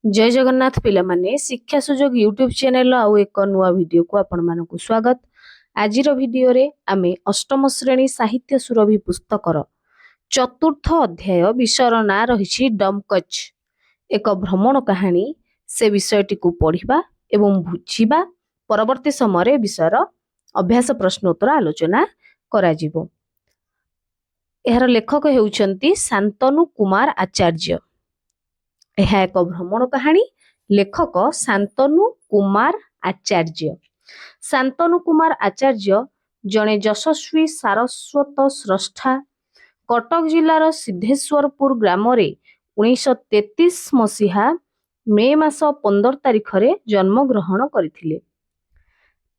जय जगन्नाथ पिलामाने शिक्षा सुजोग YouTube channel आउ एक नुआ वीडियो को आपण मानकु स्वागत। आजिर वीडियो रे आमे अष्टम श्रेणी साहित्य सुरभि पुस्तकर चतुर्थ अध्याय विषयर ना रही डमकच एक भ्रमण कहानी से विषयटी को पढ़िबा एवं बुझिबा परवर्ती समय विषयर अभ्यास प्रश्नोत्तर आलोचना करा जिवो। एहार लेखक हेउचंती शांतनु कुमार आचार्य। यह एक भ्रमण कहानी। लेखक शांतनु कुमार आचार्य। शांतनु कुमार आचार्य जड़े यशस्वी सारस्वत स्रष्टा। कटक जिलार सिद्धेश्वरपुर ग्राम 1933 मसीहा मे मास 15 तारिख रे जन्म ग्रहण करथिले।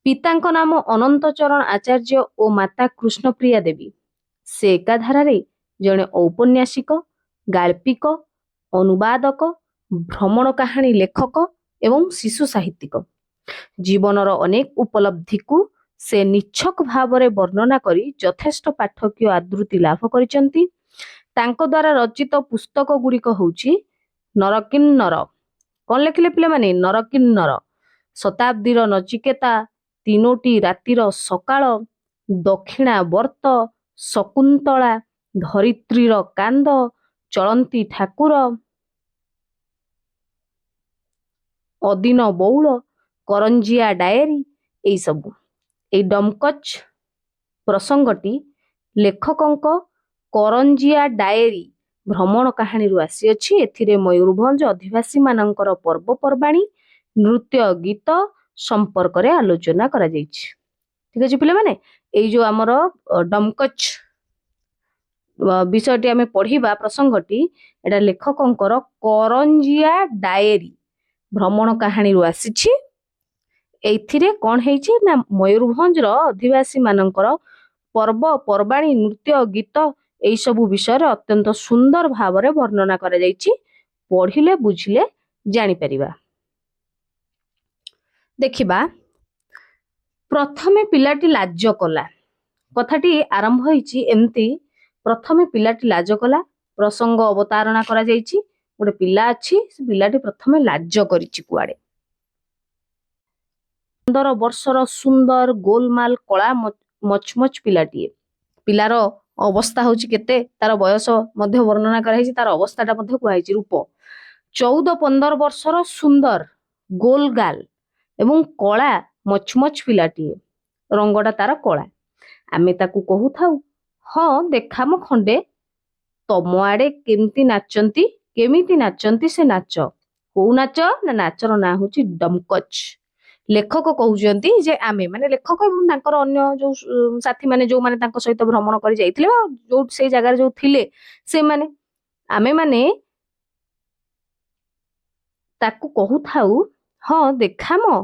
पितांक नाम अनंत चरण आचार्य और माता कृष्णप्रिया देवी। से एकाधारा जड़े औपन्यासिक, गाल्पिक, अनुवादक, भ्रमण कहानी लेखक एवं शिशु साहित्यिक। जीवनर अनेक उपलब्धि को से निच्छक भावरे वर्णना करी यथेष्ट पाठकीय आदृति लाभ करिसंती। तांको द्वारा रचित पुस्तक गुड़िक होउची नरकिन्नर। कौन लिखिले पिले माने? नरकिन्नर, शताब्दीर नचिकेता, तीनोटी रातिर सकाळ, दक्षिणावर्त, शकुंतला, धरित्रीर कांद, चलंती ठाकुर, अदिन बौल, करंजिया डायरी एई सबु। एई डमकच प्रसंगटी लेखकंक करंजिया डायरी भ्रमण कहानी रु आसी अछि। एथिरे मयूरभंज अधिवासी मानकर पर्वपर्वाणी, नृत्य, गीत संपर्क रे आलोचना करा जाइछि। ठीक अछि पिले माने, एई जो हमर डमकच विषयटी आमे पढ़िबा प्रसंगटी एटा लेखकंकर करंजिया डायरी भ्रमण कहानी रु आसीछि। एथिरे कोन हेइछि ना मयूरभंज रो अधिवासी मानकर पर्व पर्वाणी, नृत्य, गीत एई सब विषय रे अत्यंत सुंदर भाव रे वर्णना करा जाइछि। पढ़िले बुझिले जानि परिबा। देखिबा, प्रथमे पिलाटी लाज कला। कथाटी आरंभ होइछि एमती। प्रथमे पिलाटी लाज कला, प्रसंग अवतारणा करा जाइछि। गोटे पिला अछि, से पिलाटी प्रथमे लाज करिछि कुआडे। 15 वर्षर सुंदर गोलमाल कला मचमच पिलाटीए। पिलार अवस्था होछि केते, तार बयस मध्य वर्णना करा हिछि, तार अवस्थाटा मध्य कुआइछि रूप। 14-15 वर्षर सुंदर गोलगाल एवं कला मचमच पिलाटीए। रंगटा तार कला। आमे ताकू कहू थाउ, हाँ देखाम खंडे तम आडे केमिति नाचंती से नाच। को नाच ना नाचर ना होछि डमकच। लेखक कहउचंती जे आमे माने लेखक एवं तांकर अन्य जो साथी माने जो माने तांको सहित भ्रमण करि जाइथिले जो से जगह जो थिले से माने आमे माने ताकू कहू थाउ, हाँ देखाम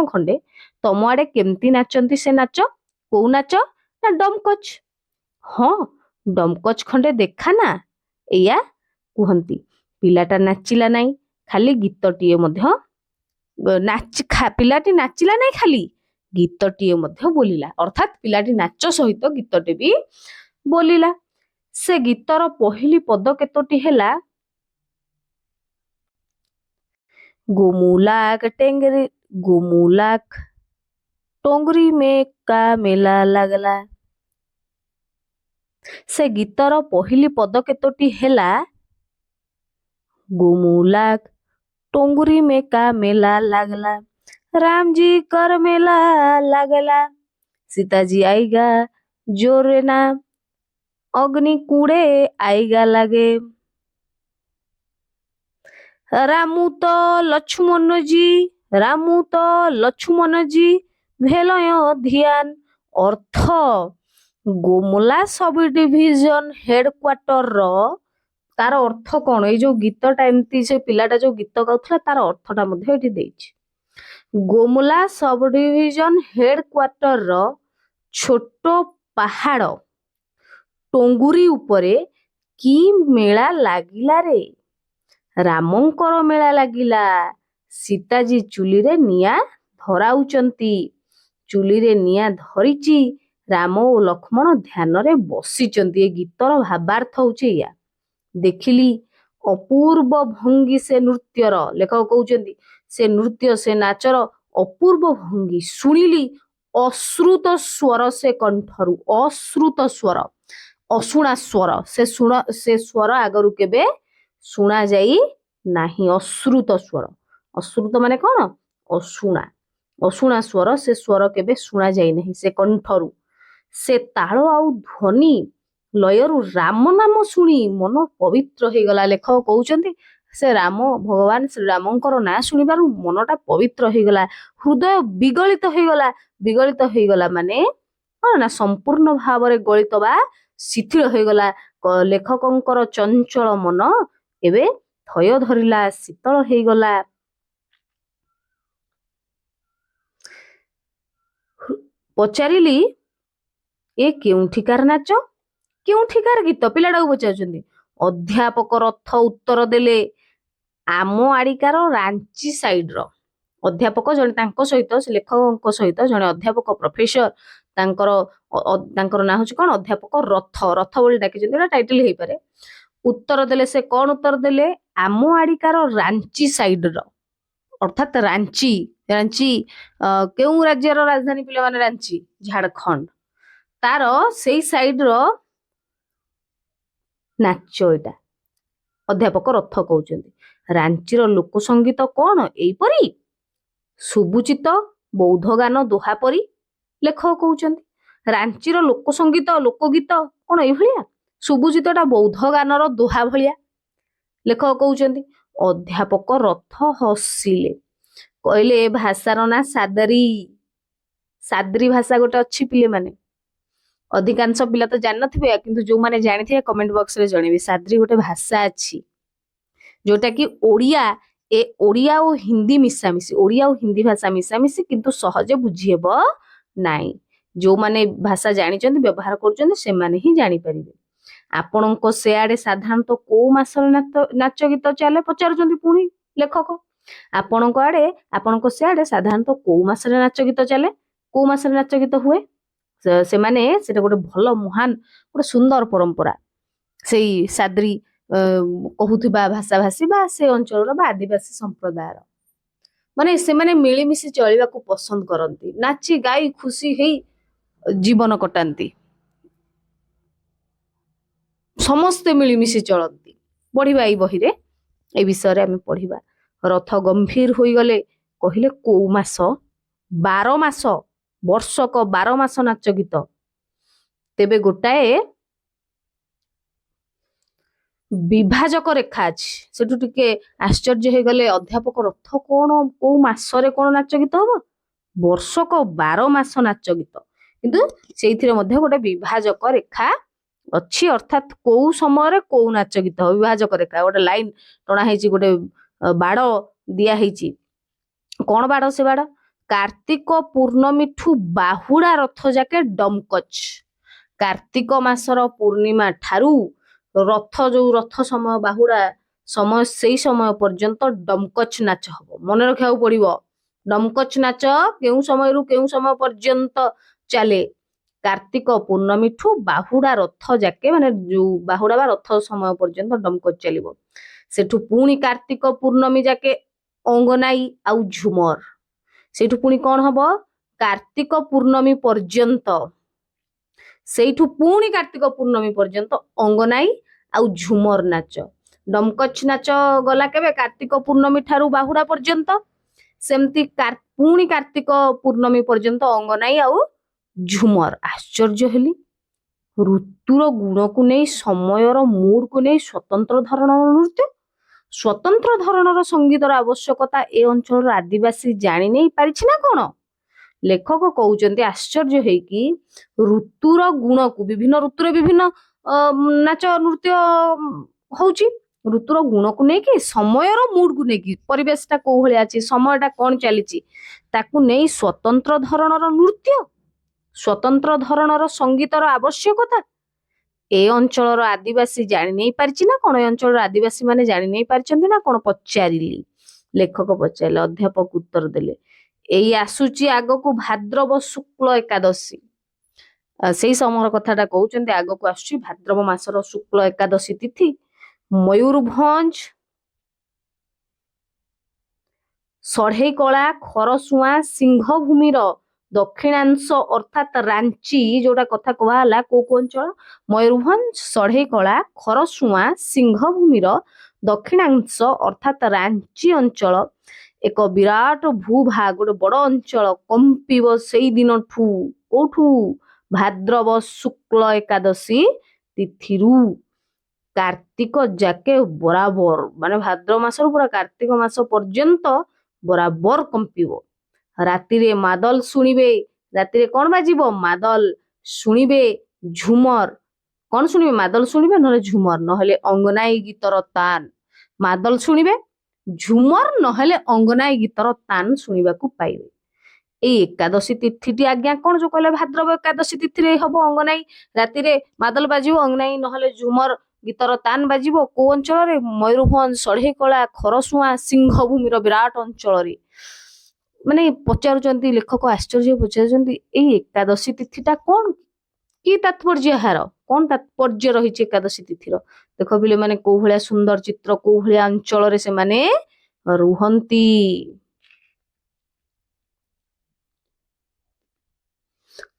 खंडे तम आडे केमिति नाचंती से नाच। को नाच ना डमकच। हाँ डमकच खंडे देखा ना, एया कुहंती। पिलाटा नाचिला नाही, खाली गीतटीए मध्य पिलाटी नाचिला नाही, खाली गीतटीए मध्य बोलिला। अर्थात पिलाटी नाच सहित गीतटे भी बोलिला। से गीतर पहिली पद केतोटी हेला, गोमुलाक टोंगरी में का मेला लागला। से गीतर पहिली पद केतोटी हेला, गोमुलाक टोंगरी में का मेला लागला। राम जी कर मेला लागला, सीताजी आईगा जोरे ना, अग्नि कूड़े आईगा लागे। रामू तो लक्ष्मण जी भेलय ध्यान। अर्थ, गोमुला सब डिविजन हेडक्वार्टर रो तार अर्थ कौन? ये जो गीतटा एमती से पिलाटा जो गीत गाउथला तार अर्थटा मध्ये एठी देइछि। गोमुला सब डिविजन हेडक्वार्टर रो छोटो पहाड़ टोंगुरी उपरे की मेला लागिला रे। रामंकर मेला लागिला। सीताजी चुली रे निया धराउचंती। चुली रे निया धरिची, राम और लक्ष्मण ध्यान रे बसिचंती। ए गीतर भावार्थ होउछि या। देखिली ଅପୂର୍ବ ଭଙ୍ଗୀ ସେ ନୃତ୍ୟର, ଲେଖକ କହୁଛନ୍ତି ସେ ନୃତ୍ୟ ସେ ନାଚର ଅପୂର୍ବ ଭଙ୍ଗୀ ଶୁଣିଲି ଅଶ୍ରୁତ ସ୍ୱର ସେ କଣ୍ଠରୁ। ଅଶ୍ରୁତ ସ୍ୱର, ଅଶୁଣା ସ୍ୱର, ସେ ସ୍ୱର ଆଗରୁ କେବେ ଶୁଣା ଯାଇ ନାହିଁ। ଅଶ୍ରୁତ ସ୍ୱର, ଅଶ୍ରୁତ ମାନେ କଣ? ଅଶୁଣା, ଅଶୁଣା ସ୍ୱର, ସେ ସ୍ୱର କେବେ ଶୁଣା ଯାଇ ନାହିଁ ସେ କଣ୍ଠରୁ। ସେ ତାଳ ଆଉ ଧ୍ୱନି ଲୟରୁ ରାମ ନାମ ଶୁଣି ମନ ପବିତ୍ର ହେଇଗଲା। ଲେଖକ କହୁଛନ୍ତି ସେ ରାମ, ଭଗବାନ ଶ୍ରୀରାମଙ୍କର ନାଁ ଶୁଣିବାରୁ ମନଟା ପବିତ୍ର ହେଇଗଲା, ହୃଦୟ ବିଗଳିତ ହେଇଗଲା। ବିଗଳିତ ହେଇଗଲା ମାନେ କଣ ନା ସମ୍ପୂର୍ଣ୍ଣ ଭାବରେ ଗଳିତ ବା ଶିଥିଳ ହେଇଗଲା। ଲେଖକଙ୍କର ଚଞ୍ଚଳ ମନ ଏବେ ଥୟ ଧରିଲା, ଶୀତଳ ହେଇଗଲା। ପଚାରିଲି ଏ କେଉଁଠିକାର ନାଚ, କେଉଁଠିକାର ଗୀତ? ପିଲାଟାକୁ ପଚାରୁଛନ୍ତି। ଅଧ୍ୟାପକ ରଥ ଉତ୍ତର ଦେଲେ ଆମ ଆଡିକାର ରାଞ୍ଚି ସାଇଡର। ଅଧ୍ୟାପକ ଜଣେ ତାଙ୍କ ସହିତ, ସେ ଲେଖକଙ୍କ ସହିତ ଜଣେ ଅଧ୍ୟାପକ ପ୍ରଫେସର, ତାଙ୍କର ନାଁ ହଉଛି କଣ? ଅଧ୍ୟାପକ ରଥ। ରଥ ବୋଲି ଡାକିଛନ୍ତି, ଏଟା ଟାଇଟଲ ହେଇପାରେ। ଉତ୍ତର ଦେଲେ, ସେ କଣ ଉତ୍ତର ଦେଲେ? ଆମ ଆଡିକାର ରାଞ୍ଚି ସାଇଡର, ଅର୍ଥାତ ରାଞ୍ଚି। ରାଞ୍ଚି କେଉଁ ରାଜ୍ୟର ରାଜଧାନୀ ପିଲାମାନେ? ରାଞ୍ଚି, ଝାଡଖଣ୍ଡ। ତାର ସେଇ ସାଇଡର ନାଚ ଏଇଟା। ଅଧ୍ୟାପକ ରଥ କହୁଛନ୍ତି ରାଞ୍ଚିର ଲୋକ ସଙ୍ଗୀତ କଣ ଏଇପରି? ସୁବୁଚିତ ବୌଦ୍ଧ ଗାନ ଦୋହା ପରି। ଲେଖକ କହୁଛନ୍ତି ରାଞ୍ଚିର ଲୋକ ସଙ୍ଗୀତ, ଲୋକଗୀତ କଣ ଏଇଭଳିଆ? ସୁବୁଚିତଟା ବୌଦ୍ଧ ଗାନର ଦୋହା ଭଳିଆ। ଲେଖକ କହୁଛନ୍ତି। ଅଧ୍ୟାପକ ରଥ ହସିଲେ, କହିଲେ ଏ ଭାଷାର ନାଁ ସାଦରୀ। ସାଦ୍ରୀ ଭାଷା ଗୋଟେ ଅଛି ପିଲେମାନେ, ଅଧିକାଂଶ ପିଲା ତ ଜାଣିନଥିବେ, କିନ୍ତୁ ଯୋଉମାନେ ଜାଣିଥିବେ କମେଣ୍ଟ ବକ୍ସରେ ଜଣେଇବେ। ସାଦ୍ରୀ ଗୋଟେ ଭାଷା ଅଛି ଯୋଉଟା କି ଓଡ଼ିଆ ଓ ହିନ୍ଦୀ ମିଶାମିଶି, ଓଡ଼ିଆ ଆଉ ହିନ୍ଦୀ ଭାଷା ମିଶାମିଶି, କିନ୍ତୁ ସହଜେ ବୁଝିହେବ ନାହିଁ। ଯୋଉମାନେ ଭାଷା ଜାଣିଛନ୍ତି, ବ୍ୟବହାର କରୁଛନ୍ତି, ସେମାନେ ହିଁ ଜାଣିପାରିବେ। ଆପଣଙ୍କ ସେଆଡେ ସାଧାରଣତଃ କୋଉ ମାସରେ ନାଚ ଗୀତ ଚାଲେ? ପଚାରୁଛନ୍ତି ପୁଣି ଲେଖକ। ଆପଣଙ୍କ ସେଆଡେ ସାଧାରଣତଃ କୋଉ ମାସରେ ନାଚ ଗୀତ ଚାଲେ? କୋଉ ମାସରେ ନାଚ ଗୀତ ହୁଏ? ସେମାନେ ସେଟା ଗୋଟେ ଭଲ ମହାନ ଗୋଟେ ସୁନ୍ଦର ପରମ୍ପରା। ସେଇ ସାଦ୍ରୀ କହୁଥିବା ଭାଷାଭାଷୀ ବା ସେ ଅଞ୍ଚଳର ବା ଆଦିବାସୀ ସମ୍ପ୍ରଦାୟର, ମାନେ ସେମାନେ ମିଳିମିଶି ଚଳିବାକୁ ପସନ୍ଦ କରନ୍ତି, ନାଚି ଗାଇ ଖୁସି ହେଇ ଜୀବନ କଟାନ୍ତି, ସମସ୍ତେ ମିଳିମିଶି ଚଳନ୍ତି। ପଢିବା ଏଇ ବହିରେ, ଏ ବିଷୟରେ ଆମେ ପଢିବା। ରଥ ଗମ୍ଭୀର ହୋଇଗଲେ, କହିଲେ କୋଉ ମାସ? 12 ମାସ, ବର୍ଷକ 12 ମାସ ନାଚ ଗୀତ। ତେବେ ଗୋଟାଏ ବିଭାଜକ ରେଖା ଅଛି। ସେଠୁ ଟିକେ ଆଶ୍ଚର୍ଯ୍ୟ ହେଇଗଲେ ଅଧ୍ୟାପକ ରଥ, କଣ କୋଉ ମାସରେ କଣ ନାଚ ଗୀତ ହବ? ବର୍ଷକ 12 ମାସ ନାଚ ଗୀତ, କିନ୍ତୁ ସେଇଥିରେ ମଧ୍ୟ ଗୋଟେ ବିଭାଜକ ରେଖା ଅଛି, ଅର୍ଥାତ କୋଉ ସମୟରେ କୋଉ ନାଚ ଗୀତ ହବ। ବିଭାଜକ ରେଖା, ଗୋଟେ ଲାଇନ ଟଣା ହେଇଛି, ଗୋଟେ ବାଡ ଦିଆ ହେଇଛି। କଣ ବାଡ? ସେ ବାଡ କାର୍ତ୍ତିକ ପୂର୍ଣ୍ଣମୀଠୁ ବାହୁଡା ରଥ ଯାକେ ଡମକଚ। କାର୍ତ୍ତିକ ମାସର ପୂର୍ଣ୍ଣିମା ଠାରୁ ରଥ, ଯୋଉ ରଥ ସମୟ, ବାହୁଡା ସମୟ, ସେଇ ସମୟ ପର୍ଯ୍ୟନ୍ତ ଡମକଚ ନାଚ ହବ। ମନେ ରଖିବାକୁ ପଡିବ, ଡମକଚ ନାଚ କେଉଁ ସମୟରୁ କେଉଁ ସମୟ ପର୍ଯ୍ୟନ୍ତ ଚାଲେ? କାର୍ତ୍ତିକ ପୂର୍ଣ୍ଣମୀଠୁ ବାହୁଡା ରଥ ଯାକେ, ମାନେ ଯୋଉ ବାହୁଡା ବା ରଥ ସମୟ ପର୍ଯ୍ୟନ୍ତ ଡମକଚ ଚାଲିବ। ସେଠୁ ପୁଣି କାର୍ତ୍ତିକ ପୂର୍ଣ୍ଣମୀ ଯାକେ ଅଙ୍ଗନାଇ ଆଉ ଝୁମର। ସେଇଠୁ ପୁଣି କଣ ହବ? କାର୍ତ୍ତିକ ପୂର୍ଣ୍ଣମୀ ପର୍ଯ୍ୟନ୍ତ, ସେଇଠୁ ପୁଣି କାର୍ତ୍ତିକ ପୂର୍ଣ୍ଣମୀ ପର୍ଯ୍ୟନ୍ତ ଅଙ୍ଗନାଇ ଆଉ ଝୁମର ନାଚ। ଡମକଚ ନାଚ ଗଲା କେବେ? କାର୍ତ୍ତିକ ପୂର୍ଣ୍ଣମୀ ଠାରୁ ବାହୁଡା ପର୍ଯ୍ୟନ୍ତ। ସେମିତି ପୁଣି କାର୍ତ୍ତିକ ପୂର୍ଣ୍ଣମୀ ପର୍ଯ୍ୟନ୍ତ ଅଙ୍ଗନାଇ ଆଉ ଝୁମର। ଆଶ୍ଚର୍ଯ୍ୟ ହେଲି, ଋତୁର ଗୁଣକୁ ନେଇ, ସମୟର ମୁଡକୁ ନେଇ ସ୍ୱତନ୍ତ୍ର ଧରଣର ନୃତ୍ୟ, ସ୍ୱତନ୍ତ୍ର ଧରଣର ସଙ୍ଗୀତର ଆବଶ୍ୟକତା ଏ ଅଞ୍ଚଳର ଆଦିବାସୀ ଜାଣି ନେଇ ପାରିଛି ନା କଣ? ଲେଖକ କହୁଛନ୍ତି ଆଶ୍ଚର୍ଯ୍ୟ ହେଇକି, ଋତୁର ଗୁଣକୁ, ବିଭିନ୍ନ ଋତୁରେ ବିଭିନ୍ନ ନାଚ ନୃତ୍ୟ ହଉଛି, ଋତୁର ଗୁଣକୁ ନେଇକି, ସମୟର ମୁଡକୁ ନେଇକି, ପରିବେଶଟା କୋଉ ଭଳିଆ ଅଛି, ସମୟଟା କଣ ଚାଲିଛି, ତାକୁ ନେଇ ସ୍ୱତନ୍ତ୍ର ଧରଣର ନୃତ୍ୟ, ସ୍ୱତନ୍ତ୍ର ଧରଣର ସଙ୍ଗୀତର ଆବଶ୍ୟକତା ଏ ଅଞ୍ଚଳର ଆଦିବାସୀ ଜାଣି ନେଇ ପାରିଛି ନା କଣ? ଏ ଅଞ୍ଚଳର ଆଦିବାସୀ ମାନେ ଜାଣି ନେଇ ପାରିଛନ୍ତି ନା କଣ? ପଚାରିଲି। ଲେଖକ ପଚାରିଲେ, ଅଧ୍ୟାପକ ଉତ୍ତର ଦେଲେ, ଏଇ ଆସୁଛି ଆଗକୁ ଭାଦ୍ରବ ଶୁକ୍ଳ ଏକାଦଶୀ। ସେଇ ସମୟର କଥାଟା କହୁଛନ୍ତି, ଆଗକୁ ଆସୁଛି ଭାଦ୍ରବ ମାସର ଶୁକ୍ଳ ଏକାଦଶୀ ତିଥି। ମୟୂରଭଞ୍ଜ, ଷଢ଼େଇକଳା, ଖରସୁଆଁ, ସିଂହଭୂମିର ଦକ୍ଷିଣାଂଶ ଅର୍ଥାତ୍ ରାଞ୍ଚି ଯୋଉଟା କଥା କୁହାହେଲା କୋଉ କୋଉ ଅଞ୍ଚଳ ମୟୂରଭଞ୍ଜ, ଷଢ଼େଇକଳା, ଖରସୁଆଁ, ସିଂହଭୂମିର ଦକ୍ଷିଣାଂଶ ଅର୍ଥାତ୍ ରାଞ୍ଚି ଅଞ୍ଚଳ ଏକ ବିରାଟ ଭୂଭାଗ ଗୋଟେ ବଡ ଅଞ୍ଚଳ କମ୍ପିବ ସେଇ ଦିନଠୁ କୋଉଠୁ ଭାଦ୍ରବ ଶୁକ୍ଳ ଏକାଦଶୀ ତିଥିରୁ କାର୍ତ୍ତିକ ଯାକେ ବରାବର ମାନେ ଭାଦ୍ର ମାସରୁ ପୁରା କାର୍ତ୍ତିକ ମାସ ପର୍ଯ୍ୟନ୍ତ ବରାବର କମ୍ପିବ। ରାତିରେ ମାଦଲ ଶୁଣିବେ, ରାତିରେ କଣ ବାଜିବ ମାଦଲ ଶୁଣିବେ, ଝୁମର କଣ ଶୁଣିବେ ମାଦଲ ଶୁଣିବେ ନହେଲେ ଝୁମର ନହେଲେ ଅଙ୍ଗନାଇ ଗୀତର ତାନ, ମାଦଲ ଶୁଣିବେ ଝୁମର ନହେଲେ ଅଙ୍ଗନାଇ ଗୀତର ତାନ ଶୁଣିବାକୁ ପାଇବେ। ଏଇ ଏକାଦଶୀ ତିଥିଟି ଆଜ୍ଞା କଣ ଯୋଉ କହିଲେ ଭାଦ୍ରବ ଏକାଦଶୀ ତିଥିରେ ହବ ଅଙ୍ଗନାଇ ରାତିରେ ମାଦଲ ବାଜିବ ଅଙ୍ଗନାଇ ନହେଲେ ଝୁମର ଗୀତର ତାନ ବାଜିବ କୋଉ ଅଞ୍ଚଳରେ ମୟୂରଭଞ୍ଜ, ଷଢ଼େଇକଳା, ଖରସୁଆଁ, ସିଂହଭୂମିର ବିରାଟ ଅଞ୍ଚଳରେ। ମାନେ ପଚାରୁଛନ୍ତି ଲେଖକ ଆଶ୍ଚର୍ଯ୍ୟ ପଚାରୁଛନ୍ତି ଏଇ ଏକାଦଶୀ ତିଥିଟା କଣ କି ତାତ୍ପର୍ଯ୍ୟ ଏହାର କଣ ତାତ୍ପର୍ଯ୍ୟ ରହିଛି ଏକାଦଶୀ ତିଥିର। ଦେଖ ପିଲେ ମାନେ କୋଉ ଭଳିଆ ସୁନ୍ଦର ଚିତ୍ର କୋଉ ଭଳିଆ ଅଞ୍ଚଳରେ ସେମାନେ ରୁହନ୍ତି।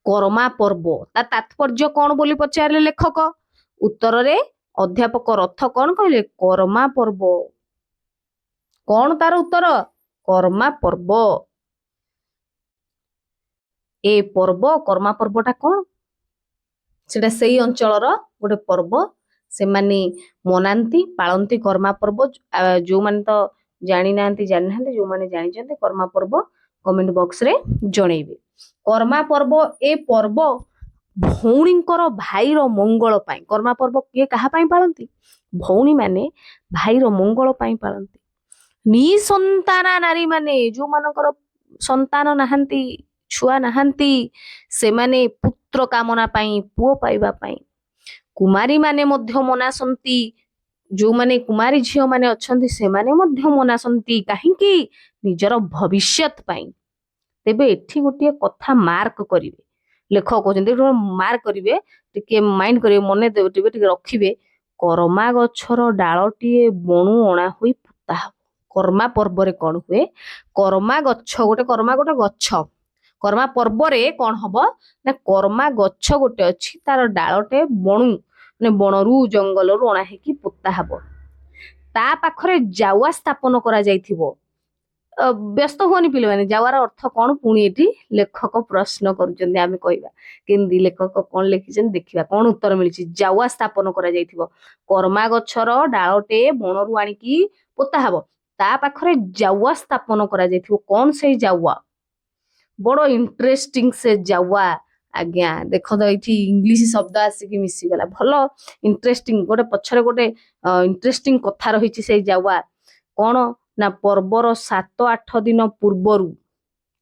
କରମା ପର୍ବ ତା ତାତ୍ପର୍ଯ୍ୟ କଣ ବୋଲି ପଚାରିଲେ ଲେଖକ, ଉତ୍ତରରେ ଅଧ୍ୟାପକ ରଥ କଣ କହିଲେ କରମା ପର୍ବ। କଣ ତାର ଉତ୍ତର କରମା ପର୍ବ। ଏ ପର୍ବ କରମା ପର୍ବଟା କଣ ସେଟା ସେଇ ଅଞ୍ଚଳର ଗୋଟେ ପର୍ବ ସେମାନେ ମନାନ୍ତି ପାଳନ୍ତି କରମା ପର୍ବ। ଯୋଉମାନେ ତ ଜାଣିନାହାନ୍ତି ଜାଣିନାହାନ୍ତି ଯୋଉମାନେ ଜାଣିଛନ୍ତି କରମା ପର୍ବ କମେଣ୍ଟ ବକ୍ସରେ ଜଣେଇବେ। କରମା ପର୍ବ ଏ ପର୍ବ ଭଉଣୀଙ୍କର ଭାଇର ମଙ୍ଗଳ ପାଇଁ। କରମା ପର୍ବ କିଏ କାହା ପାଇଁ ପାଳନ୍ତି ଭଉଣୀ ମାନେ ଭାଇର ମଙ୍ଗଳ ପାଇଁ ପାଳନ୍ତି। ନିସନ୍ତାନା ନାରୀ ମାନେ ଯୋଉମାନଙ୍କର ସନ୍ତାନ ନାହାନ୍ତି ଛୁଆ ନାହାନ୍ତି ସେମାନେ ପୁତ୍ର କାମନା ପାଇଁ ପୁଅ ପାଇବା ପାଇଁ। କୁମାରୀ ମାନେ ମଧ୍ୟ ମନାସନ୍ତି ଯୋଉମାନେ କୁମାରୀ ଝିଅ ମାନେ ଅଛନ୍ତି ସେମାନେ ମଧ୍ୟ ମନାସନ୍ତି କାହିଁକି ନିଜର ଭବିଷ୍ୟତ ପାଇଁ। ତେବେ ଏଠି ଗୋଟିଏ କଥା ମାର୍କ କରିବେ ଲେଖକ କହୁଛନ୍ତି ମାର୍କ କରିବେ ଟିକେ ମାଇଣ୍ଡ କରିବେ ମନେ ଦେବେ ଟିକେ ରଖିବେ। କରମା ଗଛର ଡାଳଟିଏ ବଣୁ ଅଣା ହୋଇ ପୋତା ହବ। କରମା ପର୍ବରେ କଣ ହୁଏ କରମା ଗଛ ଗୋଟେ କରମା ଗୋଟେ ଗଛ କରମା ପର୍ବରେ କଣ ହବ ନା କରମା ଗଛ ଗୋଟେ ଅଛି ତାର ଡାଳଟେ ବଣୁ ମାନେ ବଣରୁ ଜଙ୍ଗଲରୁ ଅଣା ହେଇକି ପୋତା ହବ। ତା ପାଖରେ ଜାୱା ସ୍ଥାପନ କରାଯାଇଥିବ। ବ୍ୟସ୍ତ ହୁଅନି ପିଲାମାନେ ଜାୱାର ଅର୍ଥ କଣ ପୁଣି ଏଠି ଲେଖକ ପ୍ରଶ୍ନ କରୁଛନ୍ତି ଆମେ କହିବା କେମିତି ଲେଖକ କଣ ଲେଖିଛନ୍ତି ଦେଖିବା କଣ ଉତ୍ତର ମିଳିଛି। ଜାୱା ସ୍ଥାପନ କରାଯାଇଥିବ କରମା ଗଛର ଡାଳଟେ ବଣରୁ ଆଣିକି ପୋତା ହବ ତା ପାଖରେ ଜାୱା ସ୍ଥାପନ କରାଯାଇଥିବ। କଣ ସେଇ ଜାୱା ବଡ ଇଣ୍ଟରେଷ୍ଟିଂ ସେ ଜାୱା ଆଜ୍ଞା ଦେଖ ଏଇଠି ଇଂଲିଶ ଶବ୍ଦ ଆସିକି ମିଶିଗଲା ଭଲ ଇଣ୍ଟରେଷ୍ଟିଂ ଗୋଟେ ପଛରେ ଗୋଟେ ଇଣ୍ଟରେଷ୍ଟିଂ କଥା ରହିଛି ସେଇ ଜାୱା କଣ ନା ପର୍ବର 7-8 ଦିନ ପୂର୍ବରୁ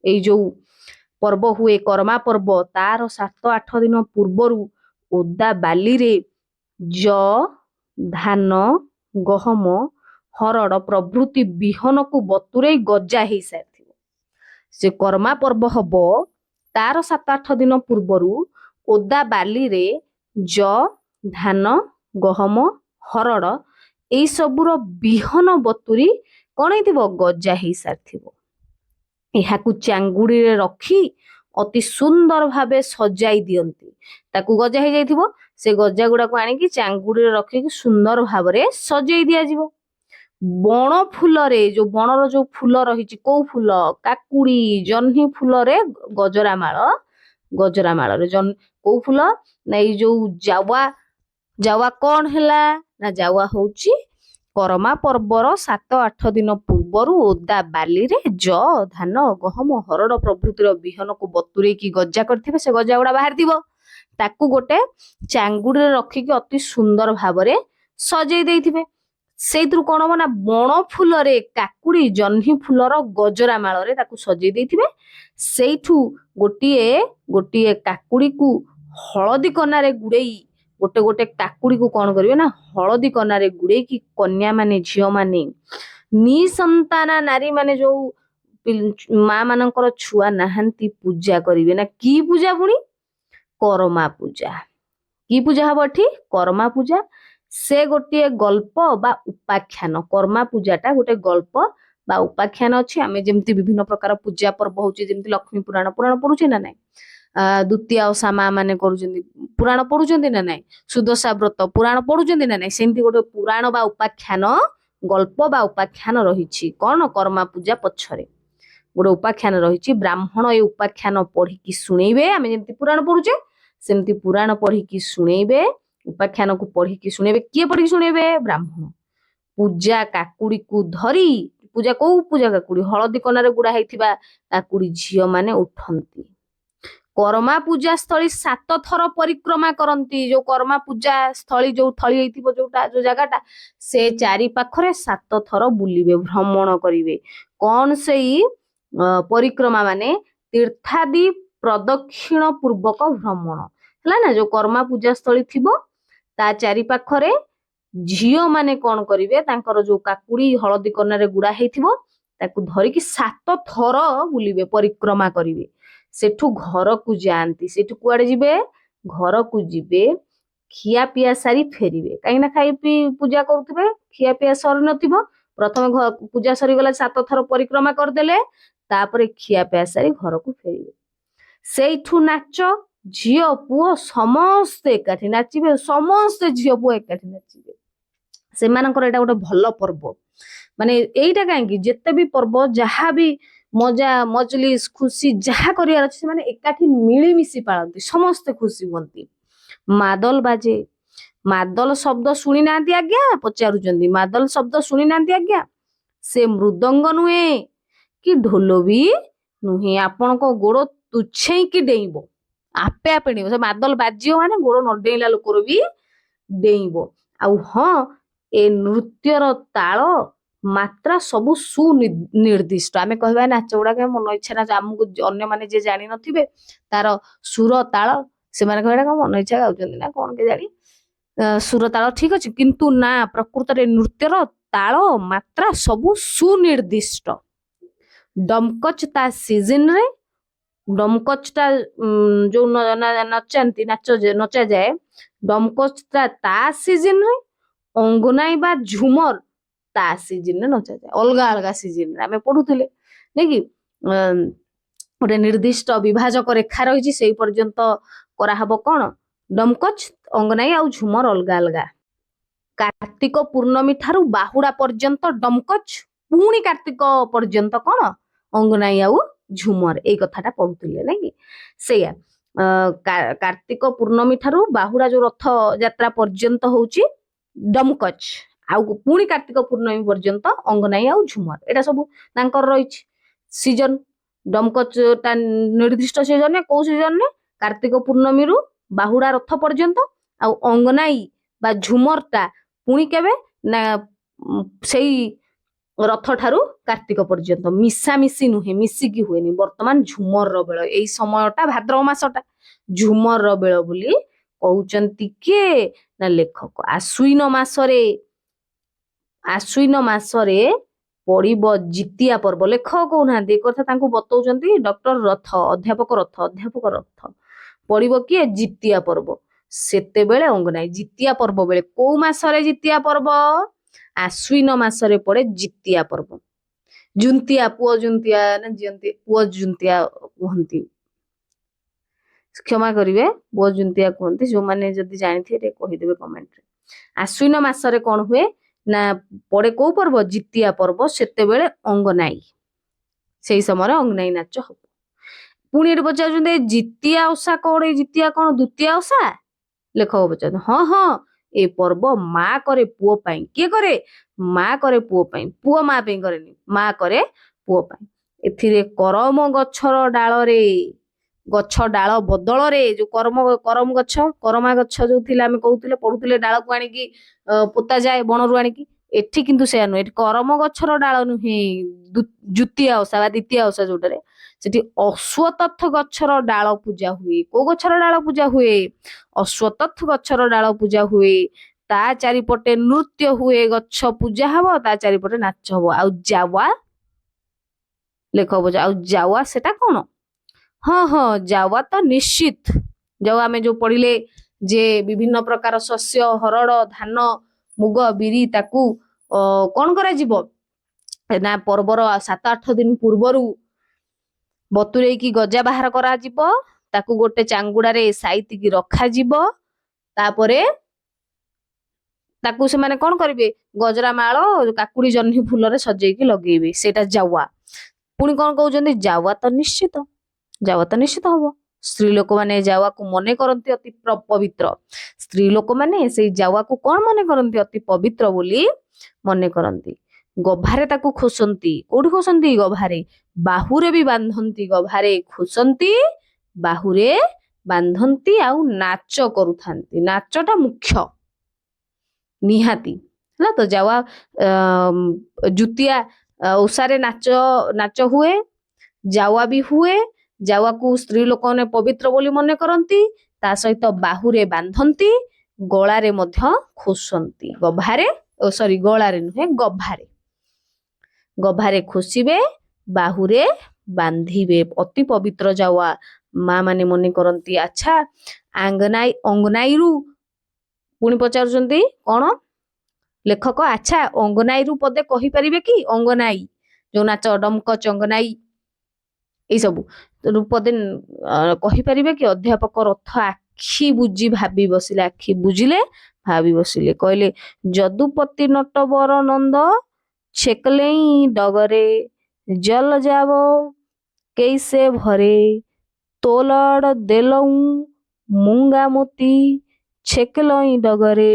ଏଇ ଯୋଉ ପର୍ବ ହୁଏ କରମା ପର୍ବ ତାର 7-8 ଦିନ ପୂର୍ବରୁ ଓଦା ବାଲିରେ ଯଅ ଧାନ ଗହମ ହରଡ଼ ପ୍ରଭୃତି ବିହନକୁ ବତୁରେଇ ଗଜା ହେଇସାରିଥିବ। ସେ କରମା ପର୍ବ ହବ ତାର 7-8 ଦିନ ପୂର୍ବରୁ ଓଦା ବାଲିରେ ଯଅ ଧାନ ଗହମ ହରଡ଼ ଏଇ ସବୁର ବିହନ ବତୁରି କଣ ହେଇଥିବ ଗଜା ହେଇସାରିଥିବ। ଏହାକୁ ଚାଙ୍ଗୁଡିରେ ରଖି ଅତି ସୁନ୍ଦର ଭାବେ ସଜାଇ ଦିଅନ୍ତି। ତାକୁ ଗଜା ହେଇଯାଇଥିବ ସେ ଗଜା ଗୁଡାକୁ ଆଣିକି ଚାଙ୍ଗୁଡିରେ ରଖିକି ସୁନ୍ଦର ଭାବରେ ସଜେଇ ଦିଆଯିବ। ବଣ ଫୁଲରେ ଯୋଉ ବଣର ଯୋଉ ଫୁଲ ରହିଛି କୋଉ ଫୁଲ କାକୁଡି ଜହ୍ନି ଫୁଲରେ ଗଜରାମାଳରେ କୋଉ ଫୁଲ ନା ଏଇ ଯୋଉ ଜାୱା କଣ ହେଲା ନା ଜାୱା ହଉଛି କରମା ପର୍ବର 7-8 ଦିନ ପୂର୍ବରୁ ଓଦା ବାଲିରେ ଯଅ ଧାନ ଗହମ ହରଡ଼ ପ୍ରଭୃତିର ବିହନକୁ ବତୁରେଇକି ଗଜା କରିଥିବେ ସେ ଗଜା ଗୁଡା ବାହାରିଥିବ ତାକୁ ଗୋଟେ ଚାଙ୍ଗୁଡିରେ ରଖିକି ଅତି ସୁନ୍ଦର ଭାବରେ ସଜେଇ ଦେଇଥିବେ। ସେଇଥିରୁ କଣ ହବ ନା ବଣ ଫୁଲରେ କାକୁଡି ଜହ୍ନି ଫୁଲର ଗଜରା ମାଳରେ ତାକୁ ସଜେଇ ଦେଇଥିବେ। ସେଇଠୁ ଗୋଟିଏ କାକୁଡିକୁ ହଳଦୀ କନାରେ ଗୁଡେଇ ଗୋଟେ ଗୋଟେ କାକୁଡିକୁ କଣ କରିବେ ନା ହଳଦୀ କନାରେ ଗୁଡେଇକି କନ୍ୟା ମାନେ ଝିଅ ମାନେ ନିସନ୍ତାନା ନାରୀ ମାନେ ଯୋଉ ମା ମାନଙ୍କର ଛୁଆ ନାହାନ୍ତି ପୂଜା କରିବେ ନା କି ପୂଜା ପୁଣି କରମା ପୂଜା। କି ପୂଜା ହବ ଏଠି କରମା ପୂଜା। से गोटे गल्प बा उपाख्यान कर्मा पूजाटा गोटे गल्प बा उपाख्यान अच्छी आम जमी विभिन्न प्रकार पूजा पर्व होची जेमती लक्ष्मी पुराण पुराण पढ़ुचे ना नाई द्वितीय ओषा माँ माने करुचंदी पुराण पढ़ुचंदी ना नाई सुदशा व्रत पुराण पढ़ुचंदी ना नाई सेमती गोटे पुराण बा उपाख्यान गल्प बा उपाख्यान रही कौन कर्मा पूजा पछरे गोटे उपाख्यान रही ब्राह्मण ये उपाख्यान पढ़ी शुणेबे आम जमी पुराण पढ़ुचे सेमती पुराण पढ़ी शुणेबे उपाख्यान को पढ़ी शुणेबे किए पढ़ी शुणेबे ब्राह्मण पूजा काकुड़ी को धरी पूजा को पूजा काकुड़ी हलदी कनारे गुड़ा होता काकुड़ी झील माने उठती कर्मा पूजा स्थली 7 थर परिक्रमा करती जो कर्मा पूजा स्थली जो थली जोटा जो जगहटा से चारि पाखरे 7 थर बुलिबे भ्रमण करिवे कौन से परिक्रमा माने तीर्थादि प्रदक्षिण पूर्वक भ्रमण है ना जो कर्मा पूजा स्थली थिबो ता चारि पाखरे झील माने कौन करिवे तांकर जो काकुड़ी हलदी कनारे गुड़ा हेथिबो ताकू धरिकी 7 थर बुलिबे परिक्रमा करिवे सेठू घर को जाती सेठू कुआडे जिबे घर को जिबे खिया पिया सारी फेरिबे कहीं खाई पी पूजा करुथिबे खिया पिया सर नथिबो प्रथम पूजा सरी गला 7 थर परिक्रमा करदेले तापरे खिया पिया सारी घर को फेरिबे सेठू नाच झियो पुओ समस्ते एकाठी नाचिबे समस्ते झियो पुओ एकाठी नाचिबे सेमानकर एटा गोटे भल पर्व माने एइटा काहेकि जेते भी पर्व जहाँ भी मजा मजलिस खुशी जहाँ करियार अछि माने एकाठी मिलीमिशी पाळंती समस्ते खुशी हुअंती मादल बाजे मादल शब्द शुणी नांती आज्ञा पचारुचंदी मादल शब्द शुणी नांती आज्ञा से मृदंग नुहे कि ढोल भी नुहे आपण को गोड़ तुच्छे कि डेइबो आपे आपे डेइबो से मादल बाजियो माने गोड़ न डेइला लोकर भी डेइबो आउ हां ए नृत्यर ताल मात्रा सबु सुनिर्दिष्ट आमे कहबा नाच गुडा के मन इच्छा नाच हमको अन्य माने जे जानि नथिबे तार सुर ताल से माने कहबा मन इच्छा गाउचंदी ना कोन के जानि सुर ताल ठीक अछि किंतु ना प्रकृत रे नृत्यर ताल मात्रा सबु सुनिर्दिष्ट डमकच ता सीजन रे डमकचटा जो नचांती नचा जाए डमकचटा ता सीजन रे अंगनाई बा झुमर ता सीजन रे नचा जाए अलगा अलगा सीजन रे आमे पढुथिले नै कि गोटे निर्दिष्ट विभाजक रेखा रही से पर्यंत कराहब कौन डमकच अंगनाई आ झुमर अलगा अलगा कार्तिक पूर्णमी ठारू बाहुड़ा पर्यंत डमकच पुणी कार्तिक पर्यंत कौन अंगनाई आउ झुमर ए कथाटा पढुथिले नै कि सेया कार्तिक पूर्णमी ठारू बाहुड़ा जो रथ यात्रा पर्यंत होउची डमकच आउ पुणी कार्तिक पूर्णमी पर्यंत अंगनाई आउ झुमर एटा सब तांकर रहिछि सीजन डमकच ता निर्दिष्ट सीजन ने को सीजन ने कार्तिक पूर्णमी रु बाहुड़ा रथ पर्यंत आउ अंगनाई बा झुमर ता पुणी केबे ना सेई रथ ठारू कार्तिक पर्यंत मिसा मिसी नुहे मिसिकी हुएनी वर्तमान झुमर रो बेଳ एई समयटा भाद्रव मासटा झुमर रो बेଳ बोली कहउचंती के ना लेखक आश्विन मासरे पड़िब जितिया पर्व लेखक कहना कथा तांको बतौचंती डॉक्टर अध्यापक रथ पड़िब किए जितिया पर्व सेते बेले अंगनाई जितिया पर्व बेले को मासरे जितिया पर्व आश्विन मासरे पड़े जितिया पर्व जुंतिया पुओ जुंतिया ना जियंती पुओ जुंतिया कहंती क्षमा करिवे पुओ जुंतिया कहंती जो माने जदी जानिथि रे कहि देबे कमेंट रे आश्विन मासरे कोन हुए ना पड़े को पर्व जितिया पर्व सेते बेले अंगनाई सेई समय अंगनाई नाच हो पुणी एट पचार जितिया ओषा कौन जितिया कौन द्वितीय ओषा लेखक पचार हाँ हाँ ए पर्व माँ करे पुओ पाई किए करे माँ करे पुओ पाई पुओ माँ पे करेनी माँ करे पुओ पाई एथिरे करम गछर डाल रे गछ डाल बदल रे जो करम गछ करमा गछ जो थिला आमे कहउतिले पढुतिले डाल को आनिकी पोता जाए बनरु आनिकी एठी किंतु से नु एठी करम गछर डाल नुहे द्वितीय ओषा बा द्वितीय ओषा जोटरे सेठी अश्वत्थ गछर डाल पूजा हुए को गछर डाल पूजा हुए अश्वत्थ गछर डाल पूजा हुए ता चारिपटे नृत्य हुए गछ पूजा हबो ता चारिपटे नाच हबो आ जावा लेख हबो आ जावा सेटा कोन हाँ हाँ जावा तो निश्चित जो आमे जो पढ़िले जे विभिन्न प्रकार शस्य हरड़ धान ମୁଗ ବିରି ତାକୁ କଣ କରାଯିବ ନା ପର୍ବର 7-8 ଦିନ ପୂର୍ବରୁ ବତୁରେଇକି ଗଜା ବାହାର କରାଯିବ, ତାକୁ ଗୋଟେ ଚାଙ୍ଗୁଡାରେ ସାଇତିକି ରଖାଯିବ। ତାପରେ ତାକୁ ସେମାନେ କଣ କରିବେ, ଗଜରା ମାଳ କାକୁଡି ଜହ୍ନି ଫୁଲରେ ସଜେଇକି ଲଗେଇବେ, ସେଇଟା ଜାୱା। ପୁଣି କଣ କହୁଛନ୍ତି, ଜାୱା ତ ନିଶ୍ଚିତ, ଜାୱା ତ ନିଶ୍ଚିତ ହବ। ସ୍ତ୍ରୀ ଲୋକମାନେ ଜାୱାକୁ ମନେ କରନ୍ତି ଅତି ପବିତ୍ର। ସ୍ତ୍ରୀ ଲୋକମାନେ ସେଇ ଜାୱାକୁ କଣ ମନେ କରନ୍ତି, ଅତି ପବିତ୍ର ବୋଲି ମନେ କରନ୍ତି। ଗଭାରେ ତାକୁ ଖୋସନ୍ତି। କୋଉଠି ଖୋସନ୍ତି, ଗଭାରେ। ବାହୁରେ ବି ବାନ୍ଧନ୍ତି, ଗଭାରେ ଖୋସନ୍ତି, ବାହୁରେ ବାନ୍ଧନ୍ତି, ଆଉ ନାଚ କରୁଥାନ୍ତି। ନାଚଟା ମୁଖ୍ୟ ନିହାତି ହେଲା। ତ ଜାୱା ଜୁତିଆ ଓଷାରେ ନାଚ ହୁଏ, ଜାୱା ବି ହୁଏ। ଜାୱାକୁ ସ୍ତ୍ରୀ ଲୋକମାନେ ପବିତ୍ର ବୋଲି ମନେ କରନ୍ତି। ତା ସହିତ ବାହୁରେ ବାନ୍ଧନ୍ତି, ଗଳାରେ ମଧ୍ୟ ଖୋସନ୍ତି। ଗଭାରେ ଗଳାରେ ନୁହେଁ, ଗଭାରେ। ଗଭାରେ ଖୋସିବେ, ବାହୁରେ ବାନ୍ଧିବେ। ଅତି ପବିତ୍ର ଜାୱା ମା ମାନେ ମନେ କରନ୍ତି। ଆଚ୍ଛା, ଅଙ୍ଗନାଇରୁ ପୁଣି ପଚାରୁଛନ୍ତି କଣ ଲେଖକ, ଆଚ୍ଛା ଅଙ୍ଗନାଇରୁ ପଦେ କହିପାରିବେ କି? ଅଙ୍ଗନାଇ ଯୋଉ ନାଚ, ଡମକ, ଚଙ୍ଗନାଇ, ଏଇ ସବୁ ପଦେ କହିପାରିବେ କି? ଅଧ୍ୟାପକ ରଥ ଆଖି ବୁଜି ଭାବି ବସିଲେ। ଆଖି ବୁଜିଲେ, ଭାବି ବସିଲେ। କହିଲେ, ଯଦୁପତି ନଟବର ନନ୍ଦ ଛେକଲେଇ ଡଗରେ, ଜଲ ଯାବ कैसे भरे, ତୋଲଡ ଦେଲଉଁ ମୁଙ୍ଗା ମୋତି ଛେକଲଇ ଡଗରେ।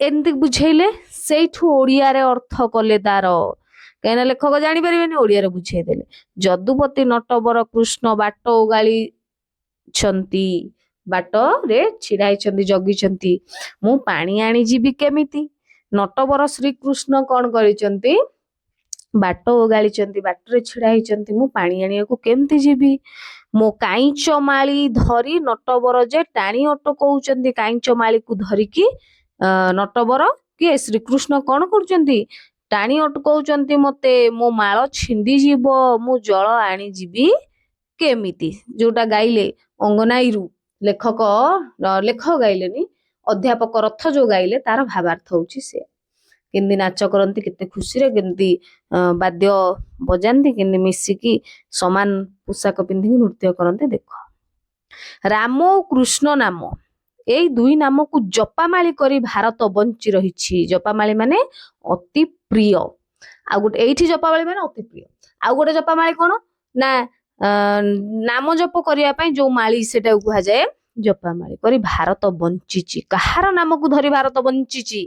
ଏମିତି ବୁଝେଇଲେ, ସେଇଠୁ ଓଡିଆରେ ଅର୍ଥ କଲେ ତାର। କାହିଁକିନା ଲେଖକ ଜାଣିପାରିବେନି, ଓଡିଆରେ ବୁଝେଇ ଦେଲେ। ଯଦୁପତି ନଟବର କୃଷ୍ଣ ବାଟ ଓଗାଳିଛନ୍ତି, ବାଟରେ ଛିଡା ହେଇଛନ୍ତି, ଜଗିଛନ୍ତି। ମୁଁ ପାଣି ଆଣି ଯିବି କେମିତି? ନଟବର ଶ୍ରୀକୃଷ୍ଣ କଣ କରିଛନ୍ତି, ବାଟ ଓଗାଳିଛନ୍ତି, ବାଟରେ ଛିଡା ହେଇଛନ୍ତି। ମୁଁ ପାଣି ଆଣିବାକୁ କେମିତି ଯିବି? ମୋ କାଇଁଚ ମାଳି ଧରି ନଟବର ଯେ ଟାଣି ଅଟକଉଛନ୍ତି। କାଇଁଚ ମାଳିକୁ ଧରିକି ନଟବର କିଏ, ଶ୍ରୀକୃଷ୍ଣ କଣ କରୁଛନ୍ତି, ଟାଣି ଅଟକଉଛନ୍ତି ମତେ। ମୋ ମାଳ ଛିଣ୍ଡି ଯିବ, ମୁଁ ଜଳ ଆଣିଯିବି କେମିତି? ଯୋଉଟା ଗାଇଲେ ଅଙ୍ଗନାଇରୁ, ଲେଖକ ଗାଇଲେନି, ଅଧ୍ୟାପକ ରଥ ଯୋଉ ଗାଇଲେ, ତାର ଭାବାର୍ଥ ହଉଛି ସେ। କେମିତି ନାଚ କରନ୍ତି, କେତେ ଖୁସିରେ, କେମିତି ବାଦ୍ୟ ବଜାନ୍ତି, କେମିତି ମିଶିକି ସମାନ ପୋଷାକ ପିନ୍ଧିକି ନୃତ୍ୟ କରନ୍ତି। ଦେଖ, ରାମ ଓ କୃଷ୍ଣ ନାମ, ଏଇ ଦୁଇ ନାମକୁ ଜପାମାଳି କରି ଭାରତ ବଞ୍ଚି ରହିଛି। ଜପାମାଳି ମାନେ ଅତି ପ୍ରିୟ। ଆଉ ଗୋଟେ ଏଇଠି ଜପାମାଳି ମାନେ ଅତି ପ୍ରିୟ। ଆଉ ଗୋଟେ ଜପାମାଳି କଣ ନା, ନାମ ଜପ କରିବା ପାଇଁ ଯୋଉ ମାଳି, ସେଟାକୁ କୁହାଯାଏ ଜପାମାଳି। କରି ଭାରତ ବଞ୍ଚିଛି। କାହାର ନାମକୁ ଧରି ଭାରତ ବଞ୍ଚିଛି?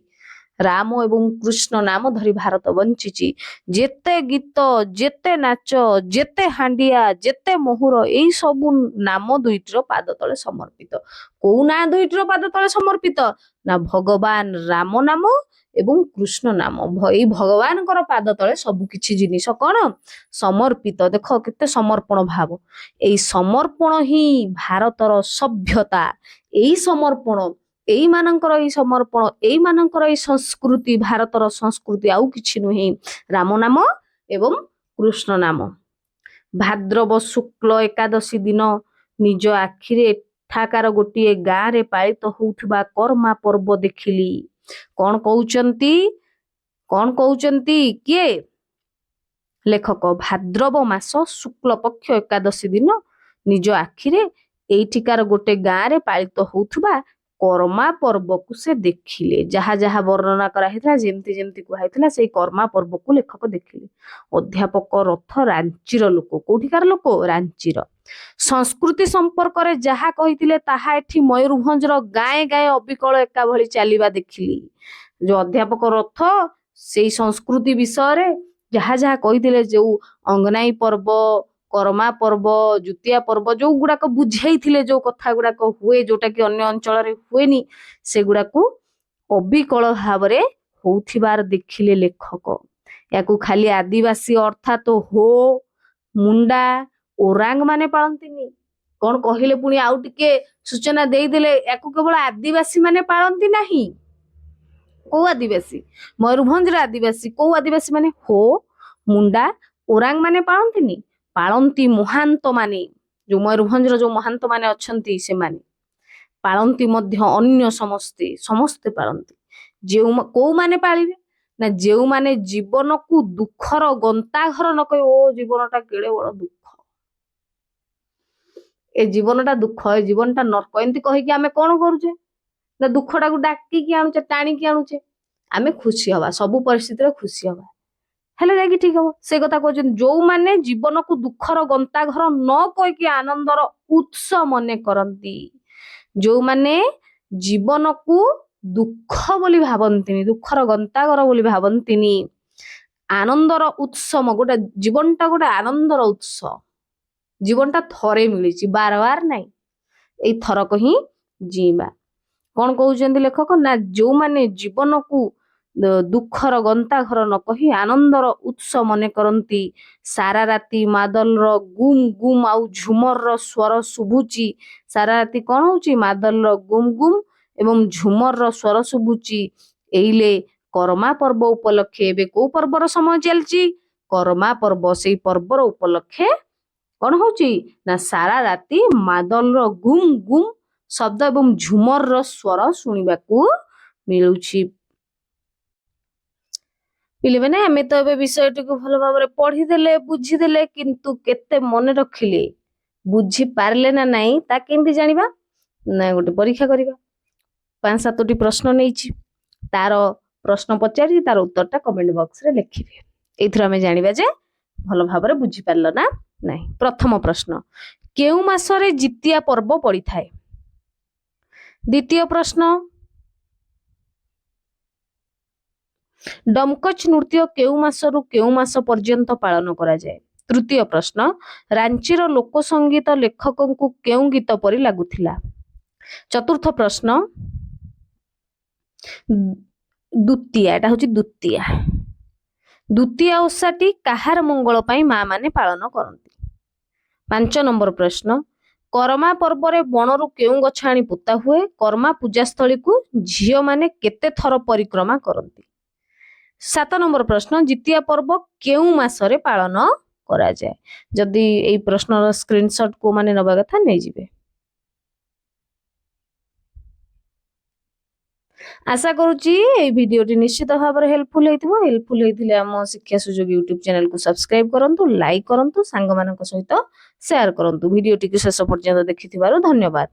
ରାମ ଏବଂ କୃଷ୍ଣ ନାମ ଧରି ଭାରତ ବଞ୍ଚିଛି। ଯେତେ ଗୀତ, ଯେତେ ନାଚ, ଯେତେ ହାଣ୍ଡିଆ, ଯେତେ ମୋହୁର, ଏଇ ସବୁ ନାମ ଦୁଇଟିର ପାଦ ତଳେ ସମର୍ପିତ। କୋଉ ନାଁ ଦୁଇଟିର ପାଦ ତଳେ ସମର୍ପିତ? ନା ଭଗବାନ ରାମ ନାମ ଏବଂ କୃଷ୍ଣ ନାମ। ଏଇ ଭଗବାନଙ୍କର ପାଦ ତଳେ ସବୁ କିଛି ଜିନିଷ କଣ ସମର୍ପିତ। ଦେଖ କେତେ ସମର୍ପଣ ଭାବ। ଏଇ ସମର୍ପଣ ହିଁ ଭାରତର ସଭ୍ୟତା। ଏଇ ସମର୍ପଣ, ଏଇମାନଙ୍କର ଏଇ ସମର୍ପଣ, ଏଇମାନଙ୍କର ଏଇ ସଂସ୍କୃତି, ଭାରତର ସଂସ୍କୃତି ଆଉ କିଛି ନୁହେଁ, ରାମ ନାମ ଏବଂ କୃଷ୍ଣ ନାମ। ଭାଦ୍ରବ ଶୁକ୍ଳ ଏକାଦଶୀ ଦିନ ନିଜ ଆଖିରେ ଏଠାକାର ଗୋଟିଏ ଗାଁରେ ପାଳିତ ହଉଥିବା କର୍ମା ପର୍ବ ଦେଖିଲି। କଣ କହୁଛନ୍ତି, କଣ କହୁଛନ୍ତି କିଏ? ଲେଖକ। ଭାଦ୍ରବ ମାସ ଶୁକ୍ଳ ପକ୍ଷ ଏକାଦଶୀ ଦିନ ନିଜ ଆଖିରେ ଏଇଠିକାର ଗୋଟେ ଗାଁରେ ପାଳିତ ହଉଥିବା କର୍ମା ପର୍ବକୁ ସେ ଦେଖିଲେ। ଯାହା ଯାହା ବର୍ଣ୍ଣନା କରାହେଇଥିଲା, ଯେମିତି ଯେମିତି କୁହାହେଇଥିଲା, ସେଇ କର୍ମା ପର୍ବକୁ ଲେଖକ ଦେଖିଲେ। ଅଧ୍ୟାପକ ରଥ ରାଞ୍ଚିର ଲୋକ। କୋଉଠିକାର ଲୋକ? ରାଞ୍ଚିର। ସଂସ୍କୃତି ସମ୍ପର୍କରେ ଯାହା କହିଥିଲେ ତାହା ଏଠି ମୟୂରଭଞ୍ଜର ଗାଏ ଗାଏ ଅବିକଳ ଏକା ଭଳି ଚାଲିବା ଦେଖିଲି। ଯୋଉ ଅଧ୍ୟାପକ ରଥ ସେଇ ସଂସ୍କୃତି ବିଷୟରେ ଯାହା ଯାହା କହିଥିଲେ, ଯୋଉ ଅଙ୍ଗନାଇ ପର୍ବ, କର୍ମା ପର୍ବ, ଜୁତିଆ ପର୍ବ, ଯୋଉ ଗୁଡାକ ବୁଝେଇଥିଲେ, ଯୋଉ କଥା ଗୁଡାକ ହୁଏ, ଯୋଉଟା କି ଅନ୍ୟ ଅଞ୍ଚଳରେ ହୁଏନି, ସେଗୁଡାକୁ ଅବିକଳ ଭାବରେ ହଉଥିବାର ଦେଖିଲେ ଲେଖକ। ୟାକୁ ଖାଲି ଆଦିବାସୀ ଅର୍ଥାତ ହୋ, ମୁଣ୍ଡା, ଓରାଙ୍ଗ ମାନେ ପାଳନ୍ତିନି। କଣ କହିଲେ, ପୁଣି ଆଉ ଟିକେ ସୂଚନା ଦେଇଦେଲେ, ୟାକୁ କେବଳ ଆଦିବାସୀ ମାନେ ପାଳନ୍ତି ନାହିଁ। କୋଉ ଆଦିବାସୀ? ମୟୂରଭଞ୍ଜର ଆଦିବାସୀ। କୋଉ ଆଦିବାସୀ ମାନେ? ହୋ, ମୁଣ୍ଡା, ଓରାଙ୍ଗ ମାନେ ପାଳନ୍ତିନି। ପାଳନ୍ତି ମହାନ୍ତ ମାନେ, ଯୋଉ ମୟୂରଭଞ୍ଜର ଯୋଉ ମହାନ୍ତ ମାନେ ଅଛନ୍ତି, ସେମାନେ ପାଳନ୍ତି ମଧ୍ୟ। ଅନ୍ୟ ସମସ୍ତେ ପାଳନ୍ତି। କୋଉ ମାନେ ପାଳିବେ ନା ଯେଉଁମାନେ ଜୀବନକୁ ଦୁଃଖର ଗନ୍ତାଘର ନ କହି ଓ ଜୀବନଟା କେଡେ ବଡ ଦୁଃଖ, ଏ ଜୀବନଟା ଦୁଃଖ, ଏ ଜୀବନଟା ନର୍କ ଏମିତି କହିକି ଆମେ କଣ କରୁଛେ ନା ଦୁଃଖଟାକୁ ଡାକିକି ଆଣୁଛେ, ଟାଣିକି ଆଣୁଛେ। ଆମେ ଖୁସି ହବା, ସବୁ ପରିସ୍ଥିତିରେ ଖୁସି ହବା, ହେଲେ ଯାଇକି ଠିକ ହବ। ସେ କଥା କହୁଛନ୍ତି ଯୋଉମାନେ ଜୀବନକୁ ଦୁଃଖର ଗନ୍ତାଘର ନ କହିକି ଆନନ୍ଦର ଉତ୍ସ ମନେ କରନ୍ତି, ଯୋଉମାନେ ଜୀବନକୁ ଦୁଃଖ ବୋଲି ଭାବନ୍ତିନି, ଦୁଃଖର ଗନ୍ତାଘର ବୋଲି ଭାବନ୍ତିନି, ଆନନ୍ଦର ଉତ୍ସ, ଗୋଟେ ଜୀବନଟା ଗୋଟେ ଆନନ୍ଦର ଉତ୍ସ। ଜୀବନଟା ଥରେ ମିଳିଛି, ବାରବାର ନାଇଁ, ଏଇ ଥରକ ହିଁ ଜିଇବା। କଣ କହୁଛନ୍ତି ଲେଖକ ନା ଯୋଉମାନେ ଜୀବନକୁ ଦୁଃଖର ଗନ୍ତାଘର ନ କହି ଆନନ୍ଦର ଉତ୍ସ ମନେ କରନ୍ତି, ସାରା ରାତି ମାଦଲର ଗୁମ୍ ଗୁମ୍ ଆଉ ଝୁମରର ସ୍ୱର ଶୁଭୁଛି। ସାରା ରାତି କଣ ହଉଛି, ମାଦଲର ଗୁମ୍ ଗୁମ୍ ଏବଂ ଝୁମରର ସ୍ୱର ଶୁଭୁଛି। ଏଇଲେ କରମା ପର୍ବ ଉପଲକ୍ଷେ, ଏବେ କୋଉ ପର୍ବର ସମୟ ଚାଲିଛି, କରମା ପର୍ବ, ସେଇ ପର୍ବର ଉପଲକ୍ଷେ କଣ ହଉଛି ନା ସାରା ରାତି ମାଦଲର ଗୁମ୍ ଗୁମ୍ ଶବ୍ଦ ଏବଂ ଝୁମରର ସ୍ୱର ଶୁଣିବାକୁ ମିଳୁଛି। ପିଲାମାନେ ଆମେ ତ ଏବେ ବିଷୟଟିକୁ ଭଲ ଭାବରେ ପଢିଦେଲେ, ବୁଝିଦେଲେ, କିନ୍ତୁ କେତେ ମନେ ରଖିଲେ, ବୁଝି ପାରିଲେ ନା ନାଇଁ ତା କେମିତି ଜାଣିବା ନା ଗୋଟେ ପରୀକ୍ଷା କରିବା। 5-7ଟି ପ୍ରଶ୍ନ ନେଇଛି, ତାର ପ୍ରଶ୍ନ ପଚାରି ତାର ଉତ୍ତରଟା କମେଣ୍ଟ ବକ୍ସରେ ଲେଖିବେ। ଏଇଥିରୁ ଆମେ ଜାଣିବା ଯେ ଭଲ ଭାବରେ ବୁଝିପାରିଲ ନା ନାହିଁ। ପ୍ରଥମ ପ୍ରଶ୍ନ, କେଉଁ ମାସରେ ଜିତିଆ ପର୍ବ ପଡିଥାଏ? ଦ୍ୱିତୀୟ ପ୍ରଶ୍ନ, ଡମକଚ ନୃତ୍ୟ କେଉଁ ମାସରୁ କେଉଁ ମାସ ପର୍ଯ୍ୟନ୍ତ ପାଳନ କରାଯାଏ? ତୃତୀୟ ପ୍ରଶ୍ନ, ରାଞ୍ଚିର ଲୋକ ସଙ୍ଗୀତ ଲେଖକଙ୍କୁ କେଉଁ ଗୀତ ପରି ଲାଗୁଥିଲା? ଚତୁର୍ଥ ପ୍ରଶ୍ନ, ଦ୍ୱିତୀୟା, ଏଟା ହଉଛି ଦ୍ୱିତୀୟା ଓଷାଟି କାହାର ମଙ୍ଗଳ ପାଇଁ ମା ମାନେ ପାଳନ କରନ୍ତି? 5 ନମ୍ବର ପ୍ରଶ୍ନ, କରମା ପର୍ବରେ ବଣରୁ କେଉଁ ଗଛ ଆଣି ପୋତା ହୁଏ? କରମା ପୂଜାସ୍ଥଳୀକୁ ଝିଅ ମାନେ କେତେ ଥର ପରିକ୍ରମା କରନ୍ତି? 7 ନମ୍ବର ପ୍ରଶ୍ନ, ଜିତିଆ ପର୍ବ କେଉଁ ମାସରେ ପାଳନ କରାଯାଏ? ଯଦି ଏଇ ପ୍ରଶ୍ନର ସ୍କ୍ରିନଶଟ କୋଉମାନେ ନେବା କଥା ନେଇଯିବେ। ଆଶା କରୁଛି এই ଭିଡିଓଟି ନିଶ୍ଚିତ ଭାବରେ ହେଲ୍ପଫୁଲ ହେଇଥିବ। ହେଲ୍ପଫୁଲ ହେଇଥିଲେ ଆମ ଶିକ୍ଷା ସୁଯୋଗ ୟୁଟ୍ୟୁବ ଚ୍ୟାନେଲକୁ ସବସ୍କ୍ରାଇବ କରନ୍ତୁ, ଲାଇକ୍ କରନ୍ତୁ, ସାଙ୍ଗମାନଙ୍କ ସହିତ ସେୟାର କରନ୍ତୁ। ଭିଡିଓଟିକୁ ଶେଷ ପର୍ଯ୍ୟନ୍ତ ଦେଖିଥିବାରୁ ଧନ୍ୟବାଦ।